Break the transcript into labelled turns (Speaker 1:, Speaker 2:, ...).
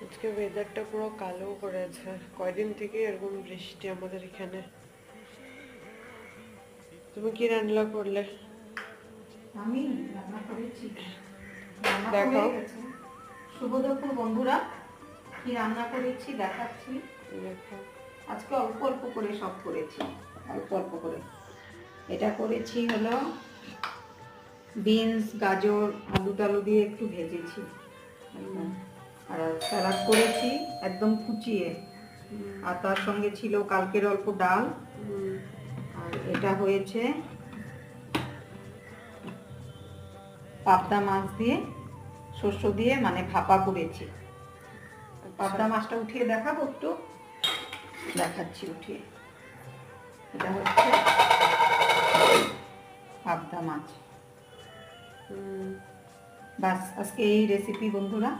Speaker 1: আজকে ওয়েদারটা পুরো কালো করেছে, কয়দিন থেকে এরকম বৃষ্টি আমাদের এখানে। তুমি কি রান্না করলে?
Speaker 2: আমি রান্না করেছি, রান্না
Speaker 1: দেখাও।
Speaker 2: হয়ে গেছে। শুভ দুপুর বন্ধুরা, কি রান্না করেছি দেখাচ্ছি।
Speaker 1: দেখাও।
Speaker 2: আজকে অল্প অল্প করে সব করেছি, অল্প অল্প করে। এটা করেছি হলো বিনস, গাজর, আলু টালু দিয়ে একটু ভেজেছি, আর স্যালাড করেছি একদম কুচিয়ে। আর তার সঙ্গে ছিল কালকের অল্প ডাল। আর এটা হয়েছে পাবদা মাছ দিয়ে শস্য দিয়ে মানে ভাপা করেছি। পাবদা মাছটা উঠিয়ে দেখাবো, একটু দেখাচ্ছি উঠিয়ে। এটা হচ্ছে পাবদা মাছ। বাস, আজকে এই রেসিপি বন্ধুরা।